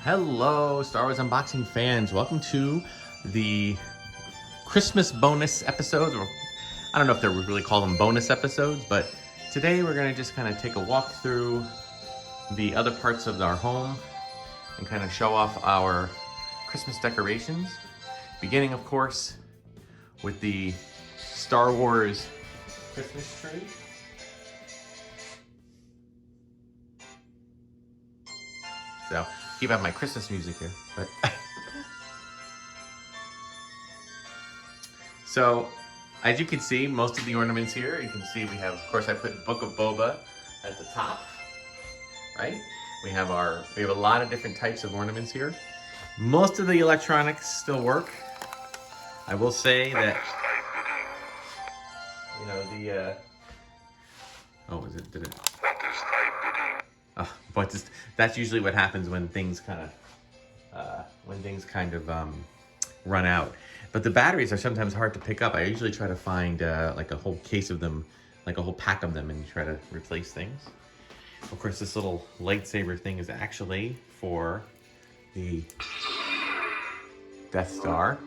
Hello, Star Wars unboxing fans. Welcome to the Christmas bonus episodes, or I don't know if they really call them bonus episodes, but today we're going to just kind of take a walk through the other parts of our home and kind of show off our Christmas decorations. Beginning, of course, with the Star Wars Christmas tree. So, keep out my Christmas music here, but so as you can see, most of the ornaments here, you can see we have, of course, I put Book of Boba at the top, right? We have a lot of different types of ornaments here. Most of the electronics still work. I will say that, you know, but that's usually what happens when things kind of run out. But the batteries are sometimes hard to pick up. I usually try to find like a whole case of them, like a whole pack of them, and try to replace things. Of course, this little lightsaber thing is actually for the Death Star.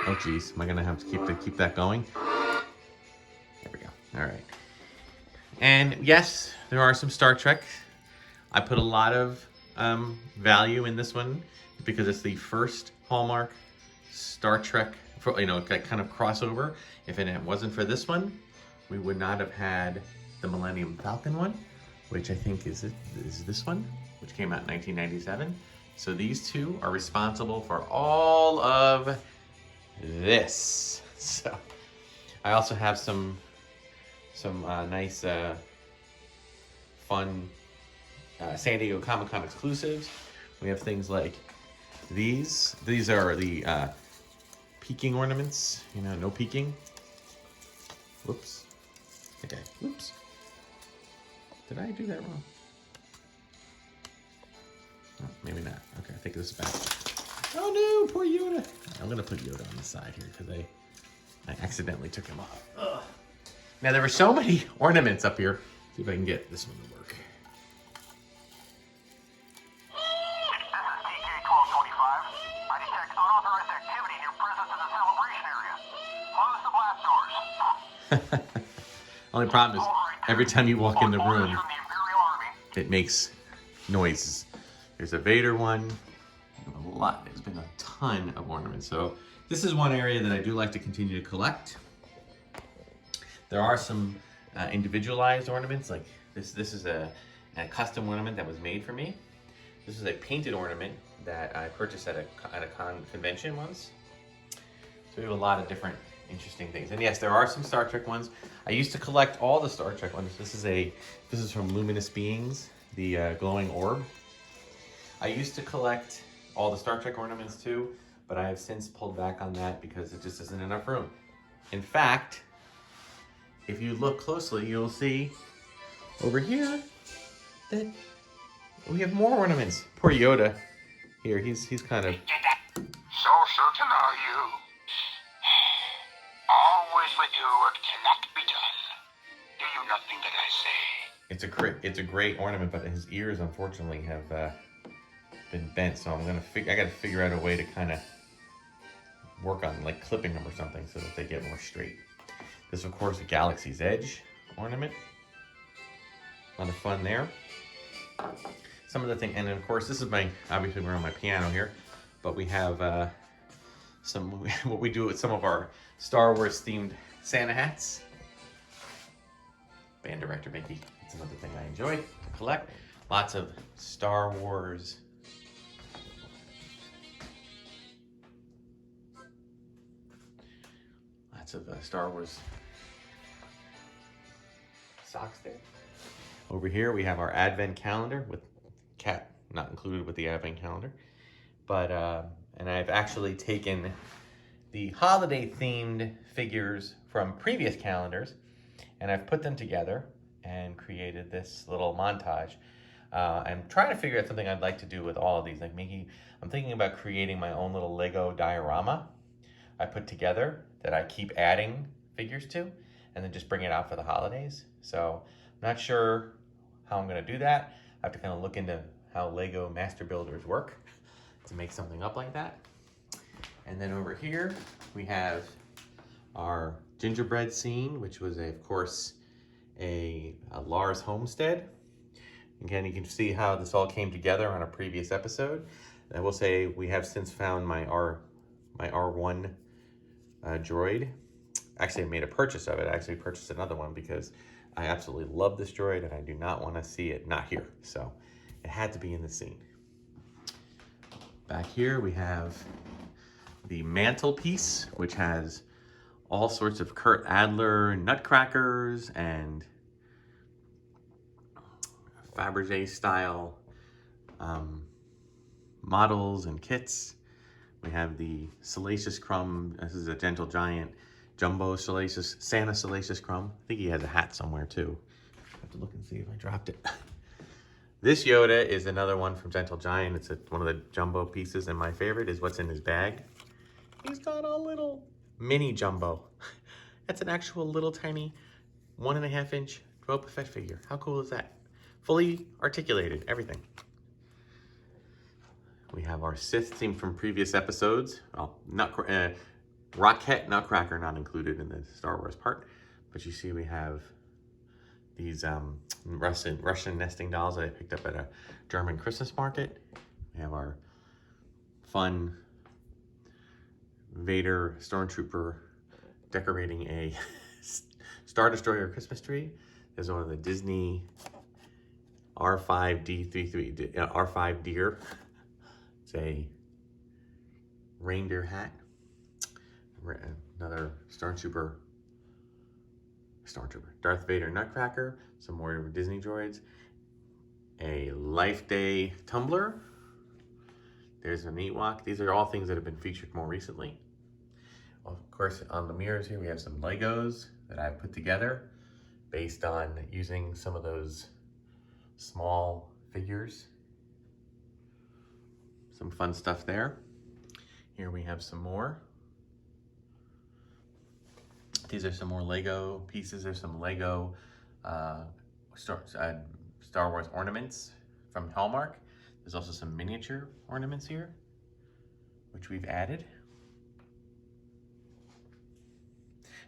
Oh geez, am I gonna have to keep that going? There we go. All right. And yes, there are some Star Trek. I put a lot of value in this one because it's the first Hallmark Star Trek, kind of crossover. If it wasn't for this one, we would not have had the Millennium Falcon one, which I think is this one, which came out in 1997. So these two are responsible for all of this. So I also have some nice fun San Diego Comic-Con exclusives. We have things like these. These are the peeking ornaments. You know, no peeking. Whoops. Okay, whoops. Did I do that wrong? Oh, maybe not. Okay, I think this is back. Oh no, poor Yoda. I'm gonna put Yoda on the side here because I accidentally took him off. Ugh. Now there were so many ornaments up here. See if I can get this one to work. I detect unauthorized activity near presence in the celebration area. Close the blast doors. Only problem is every time you walk in the room, it makes noises. There's a Vader one. A lot. There's been a ton of ornaments. So this is one area that I do like to continue to collect. There are some individualized ornaments, like this. This is a custom ornament that was made for me. This is a painted ornament that I purchased at a convention once. So we have a lot of different interesting things. And yes, there are some Star Trek ones. I used to collect all the Star Trek ones. This is from Luminous Beings, the glowing orb. I used to collect all the Star Trek ornaments too, but I have since pulled back on that because it just isn't enough room. In fact, if you look closely, you'll see over here that we have more ornaments. Poor Yoda. Here, he's kind of... So certain are you? Always with your work cannot be done. Do you not think that I say? It's a great ornament, but his ears unfortunately have been bent, so I gotta figure out a way to kind of work on like clipping them or something so that they get more straight. This, of course, a Galaxy's Edge ornament. A lot of fun there. Some of the thing, and of course, this is obviously we're on my piano here, but we have what we do with some of our Star Wars themed Santa hats. Band director Mickey. It's another thing I enjoy to collect. Lots of Star Wars. Lots of Star Wars socks there. Over here we have our Advent calendar with cat not included with the Advent calendar, but and I've actually taken the holiday themed figures from previous calendars and I've put them together and created this little montage. I'm trying to figure out something I'd like to do with all of these. Like I'm thinking about creating my own little Lego diorama I put together that I keep adding figures to, and then just bring it out for the holidays. So Not sure how I'm gonna do that. I have to kind of look into how Lego master builders work to make something up like that. And then over here, we have our gingerbread scene, which was, of course, a Lars homestead. Again, you can see how this all came together on a previous episode. I will say we have since found my R1 droid. Actually, I made a purchase of it. I actually purchased another one because I absolutely love this droid and I do not want to see it not here. So it had to be in the scene. Back here we have the Mantelpiece, which has all sorts of Kurt Adler nutcrackers and Fabergé style models and kits. We have the Salacious Crumb. This is a Gentle Giant Jumbo Santa Salacious Crumb. I think he has a hat somewhere too. I have to look and see if I dropped it. This Yoda is another one from Gentle Giant. It's one of the jumbo pieces, and my favorite is what's in his bag. He's got a little mini jumbo. That's an actual little tiny 1.5 inch Boba Fett figure. How cool is that? Fully articulated, everything. We have our Sith theme from previous episodes. Well, Rocket Nutcracker not included in the Star Wars part, but you see we have these Russian nesting dolls that I picked up at a German Christmas market. We have our fun Vader Stormtrooper decorating a Star Destroyer Christmas tree. There's one of the Disney R5 deer. It's a reindeer hat. Another Stormtrooper, Darth Vader Nutcracker, some more Disney droids, a Life Day tumbler. There's an Ewok. These are all things that have been featured more recently. Of course, on the mirrors here, we have some Legos that I've put together based on using some of those small figures. Some fun stuff there. Here we have some more. These are some more Lego pieces. There's some Lego Star Wars ornaments from Hallmark. There's also some miniature ornaments here, which we've added.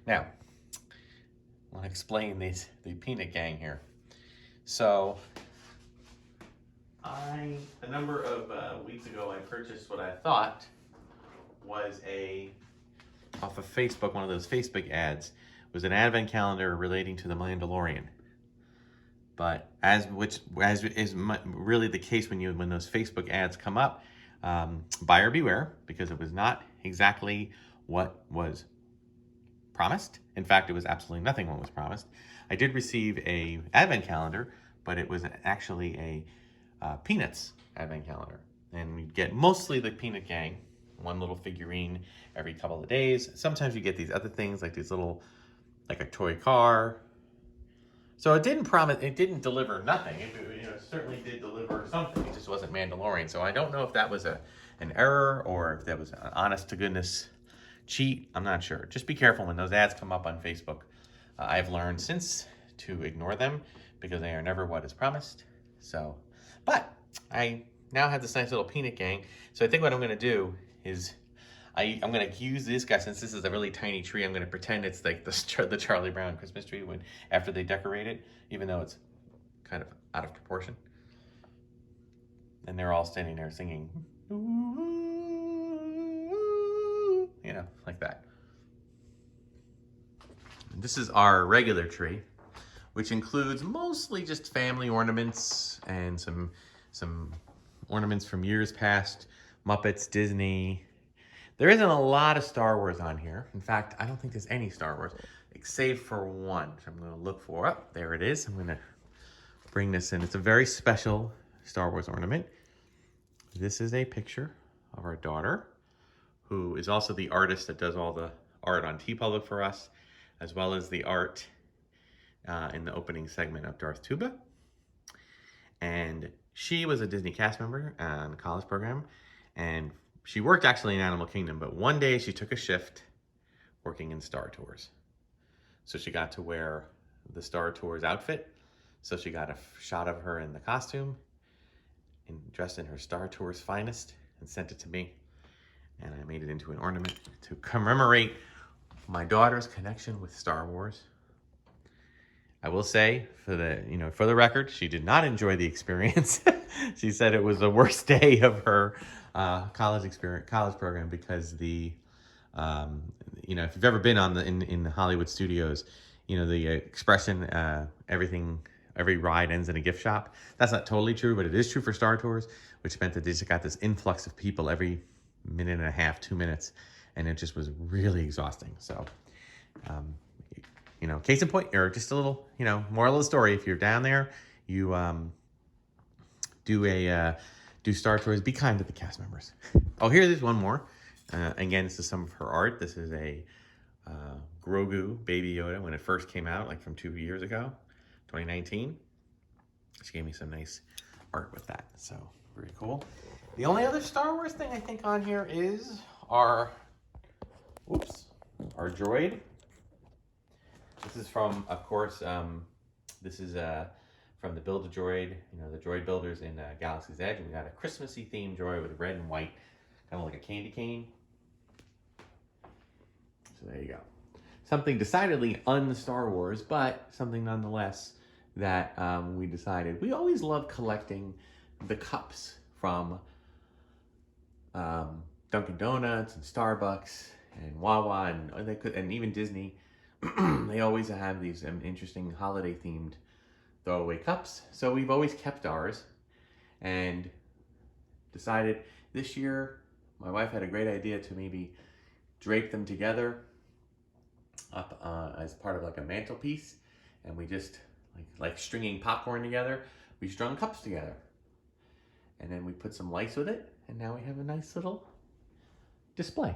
Now, I want to explain the peanut gang here. So, a number of weeks ago, I purchased what I thought was off of Facebook, one of those Facebook ads, was an advent calendar relating to the Mandalorian. But as is really the case when those Facebook ads come up, buyer beware, because it was not exactly what was promised. In fact, it was absolutely nothing what was promised. I did receive a advent calendar, but it was actually a Peanuts advent calendar. And we get mostly the Peanut Gang, one little figurine every couple of days. Sometimes you get these other things like these little, like a toy car. So it didn't deliver nothing. It certainly did deliver something. It just wasn't Mandalorian. So I don't know if that was an error or if that was an honest to goodness cheat. I'm not sure. Just be careful when those ads come up on Facebook. I've learned since to ignore them because they are never what is promised. So, but I now have this nice little Peanut Gang. So I think what I'm going to do is I'm going to use this guy, since this is a really tiny tree. I'm going to pretend it's like the Charlie Brown Christmas tree after they decorate it, even though it's kind of out of proportion. And they're all standing there singing, like that. And this is our regular tree, which includes mostly just family ornaments and some ornaments from years past, Muppets, Disney. There isn't a lot of Star Wars on here. In fact, I don't think there's any Star Wars, save for one, which I'm going to look for. Oh, there it is. I'm going to bring this in. It's a very special Star Wars ornament. This is a picture of our daughter, who is also the artist that does all the art on TeePublic for us, as well as the art in the opening segment of Darth Tuba. And she was a Disney cast member on the college program, and she worked actually in Animal Kingdom, but one day she took a shift working in Star Tours. So she got to wear the Star Tours outfit, So she got a shot of her in the costume and dressed in her Star Tours finest and sent it to me. And I made it into an ornament to commemorate my daughter's connection with Star Wars. I will say, for the record, she did not enjoy the experience. She said it was the worst day of her college program because if you've ever been in the Hollywood studios, the expression every ride ends in a gift shop. That's not totally true, but it is true for Star Tours, which meant that they just got this influx of people every minute and a half, 2 minutes, and it just was really exhausting. So, case in point, or just a little, moral of the story, if you're down there, you do Star Tours, be kind to the cast members. Oh, here's one more. Again, this is some of her art. This is a Grogu Baby Yoda when it first came out, like from 2 years ago, 2019. She gave me some nice art with that, so very cool. The only other Star Wars thing I think on here is our droid. This is from, of course, from the Build-A-Droid, the droid builders in Galaxy's Edge. And we got a Christmassy themed droid with red and white, kind of like a candy cane. So there you go. Something decidedly un-Star Wars, but something nonetheless that we decided. We always love collecting the cups from Dunkin' Donuts and Starbucks and Wawa and even Disney. They always have these interesting holiday-themed throwaway cups. So we've always kept ours and decided this year, my wife had a great idea to maybe drape them together up as part of like a mantelpiece. And we just, like stringing popcorn together, we strung cups together. And then we put some lights with it, and now we have a nice little display,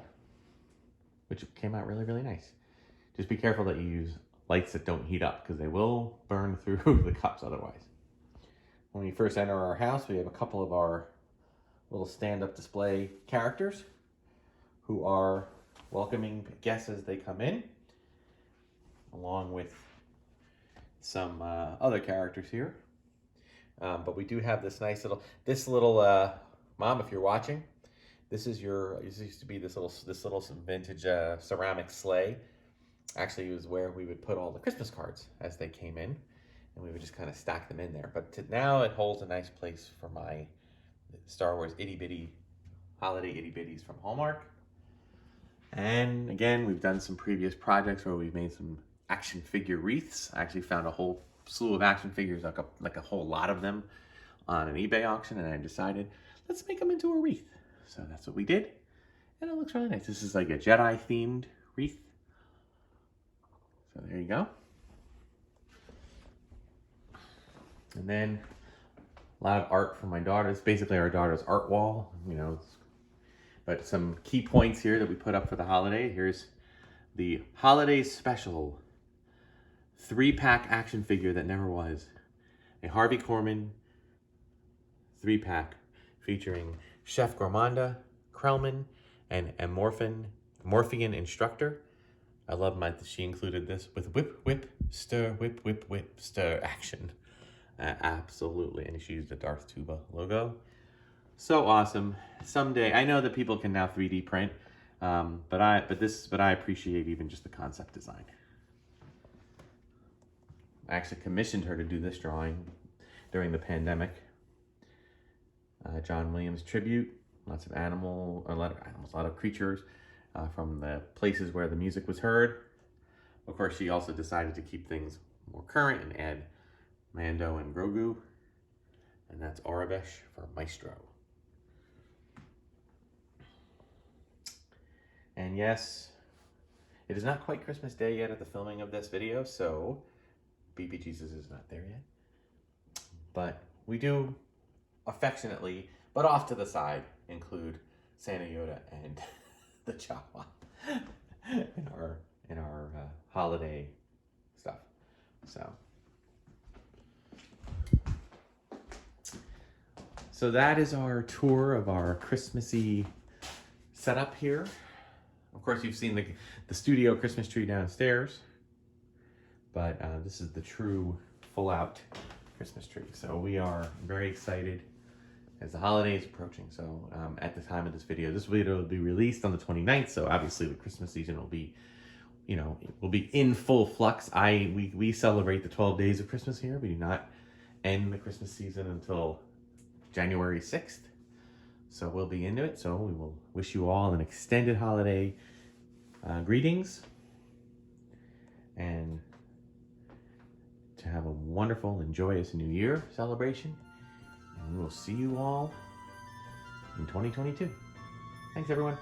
which came out really, really nice. Just be careful that you use lights that don't heat up because they will burn through the cups otherwise. When we first enter our house, we have a couple of our little stand-up display characters who are welcoming guests as they come in, along with some other characters here. But we do have this nice little, Mom, if you're watching, this used to be this little vintage ceramic sleigh. Actually, it was where we would put all the Christmas cards as they came in, and we would just kind of stack them in there. But now it holds a nice place for my Star Wars holiday itty bitties from Hallmark. And again, we've done some previous projects where we've made some action figure wreaths. I actually found a whole slew of action figures, like a whole lot of them, on an eBay auction, and I decided, let's make them into a wreath. So that's what we did, and it looks really nice. This is like a Jedi-themed wreath. So there you go. And then a lot of art from my daughter. It's basically our daughter's art wall, but some key points here that we put up for the holiday. Here's the holiday special 3-pack action figure that never was. A Harvey Korman 3-pack featuring Chef Gourmanda, Krellman, and a Morphian instructor. I love she included this with whip, whip, stir, whip, whip, whip, stir action. Absolutely. And she used the Darth Tuba logo. So awesome. Someday, I know that people can now 3D print, but I appreciate even just the concept design. I actually commissioned her to do this drawing during the pandemic. John Williams tribute, a lot of creatures from the places where the music was heard. Of course, she also decided to keep things more current and add Mando and Grogu, and that's Arabesh for Maestro. And yes, it is not quite Christmas Day yet at the filming of this video, so Baby Jesus is not there yet. But we do affectionately, but off to the side, include Santa Yoda and the Jawa in our holiday stuff. So that is our tour of our Christmassy setup here. Of course, you've seen the studio Christmas tree downstairs, but this is the true full-out Christmas tree. So we are very excited as the holiday is approaching. So at the time of this video will be released on the 29th. So obviously the Christmas season will be, you know, will be in full flux. We celebrate the 12 days of Christmas here. We do not end the Christmas season until January 6th. So we'll be into it. So we will wish you all an extended holiday greetings, and to have a wonderful and joyous New Year celebration. And we will see you all in 2022. Thanks, everyone.